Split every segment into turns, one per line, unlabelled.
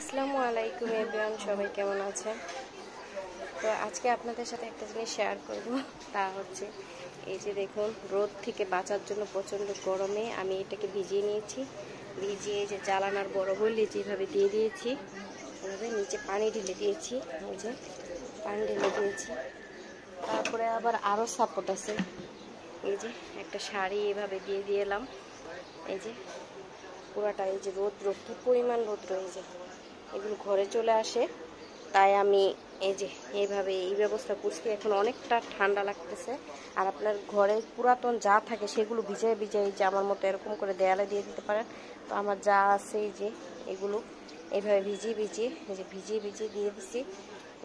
আসসালামু আলাইকুম এভরিওয়ান, সবাই কেমন আছেন? তো আজকে আপনাদের সাথে একটা জিনিস শেয়ার করব, তা হচ্ছে এই যে দেখুন, রোদ থেকে বাঁচার জন্য প্রচণ্ড গরমে আমি এটাকে ভিজিয়ে নিয়েছি। ভিজিয়ে যে জ্বালানার বড় বললে যেভাবে দিয়ে দিয়েছি, এভাবে নিচে পানি ঢেলে দিয়েছি। এই যে পানি ঢেলে দিয়েছি, তারপরে আবার আরও সাপোর্ট আছে। এই যে একটা শাড়ি এভাবে দিয়ে দিয়ে এলাম। এই যে পুরাটা, এই যে রোদ্র, কী পরিমাণ রোদ্র, এই যে এগুলো ঘরে চলে আসে, তাই আমি এই যে এইভাবে এই ব্যবস্থা করছি। এখন অনেকটা ঠান্ডা লাগতেছে, আর আপনার ঘরে পুরাতন যা থাকে সেগুলো ভিজাই ভিজাই যে আমার মতো এরকম করে দেয়ালে দিয়ে দিতে পারেন। তো আমার যা আছে এই যে এগুলো এইভাবে ভিজিয়ে ভিজিয়ে, এই যে ভিজিয়ে ভিজিয়ে দিয়ে দিচ্ছি।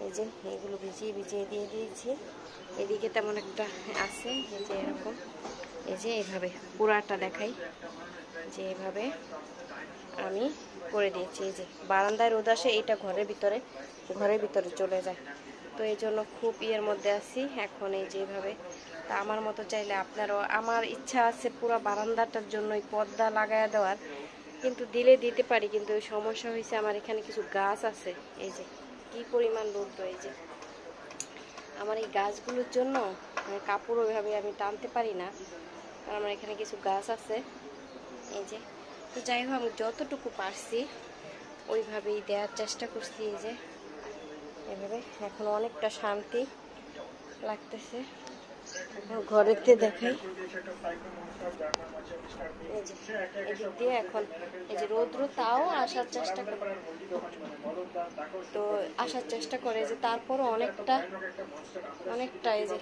এই যে এগুলো ভিজিয়ে ভিজিয়ে দিয়ে দিয়েছি। এদিকে তেমন একটা আছে, এই যে এরকম, এই যে এইভাবে পুরাটা দেখাই, যে এভাবে আমি করে দিয়েছি। এই যে বারান্দায় রোদ আসে, এটা ঘরের ভিতরে চলে যায়। তো এই জন্য খুব ইয়ের মধ্যে আছি এখন। এই যেভাবে, তা আমার মতো চাইলে আপনারও, আমার ইচ্ছা আছে পুরো বারান্দাটার জন্য পর্দা লাগায় দেওয়ার, কিন্তু দিলে দিতে পারি, কিন্তু ওই সমস্যা হয়েছে আমার এখানে কিছু গাছ আছে। এই যে কি পরিমাণ রোদ, এই যে আমার এই গাছগুলোর জন্য কাপড় ওইভাবে আমি টানতে পারি না, কারণ আমার এখানে কিছু গাছ আছে। এই যে, তো যাই হোক, আমি যতটুকু পারছি ওইভাবেই দেওয়ার চেষ্টা করছি। এই যে এভাবে এখন অনেকটা শান্তি লাগতেছে। এখন ঘরেতে দেখাই, এই যে এদিক দিয়ে এখন এই যে রৌদ্র তাও আসার চেষ্টা করে, তো আসার চেষ্টা করে যে তারপরও অনেকটা এই যে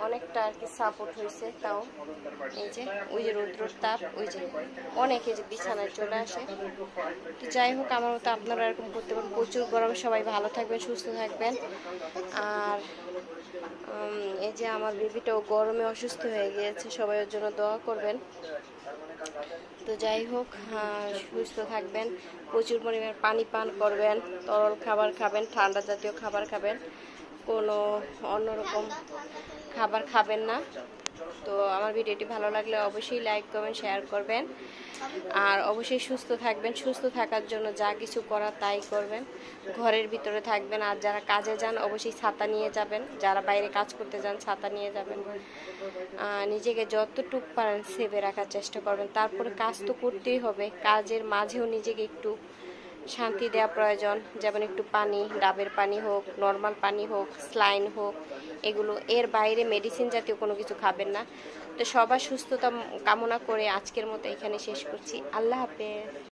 অনেকটা আর কি সাপোর্ট হয়েছে। তাও এই যে ওই যে রৌদ্রর তাপ, ওই যে অনেক, এই যে বিছানায় চলে আসে। তো যাই হোক, আমার মতো আপনারা এরকম করতে পারেন। প্রচুর গরমে সবাই ভালো থাকবেন, সুস্থ থাকবেন। আর এই যে আমার বেবিটাও গরমে অসুস্থ হয়ে গিয়েছে, সবাই ওর জন্য দোয়া করবেন। তো যাই হোক, সুস্থ থাকবেন, প্রচুর পরিমাণ পানি পান করবেন, তরল খাবার খাবেন, ঠান্ডা জাতীয় খাবার খাবেন, কোনো অন্যরকম খাবার খাবেন না। তো আমার ভিডিওটি ভালো লাগলে অবশ্যই লাইক করবেন, শেয়ার করবেন, আর অবশ্যই সুস্থ থাকবেন। সুস্থ থাকার জন্য যা কিছু করার তাই করবেন, ঘরের ভিতরে থাকবেন। আর যারা কাজে যান অবশ্যই ছাতা নিয়ে যাবেন, যারা বাইরে কাজ করতে যান ছাতা নিয়ে যাবেন। নিজেকে যতটুকু পারেন সেভে রাখার চেষ্টা করবেন। তারপরে কাজ তো করতেই হবে, কাজের মাঝেও নিজেকে একটু শান্তি দেওয়া প্রয়োজন। যেমন একটু পানি, ডাবের পানি হোক, নর্মাল পানি হোক, স্লাইন হোক, এগুলো, এর বাইরে মেডিসিন জাতীয় কোনো কিছু খাবেন না। তো সবার সুস্থতা কামনা করে আজকের মতো এখানে শেষ করছি। আল্লাহ হাফেজ।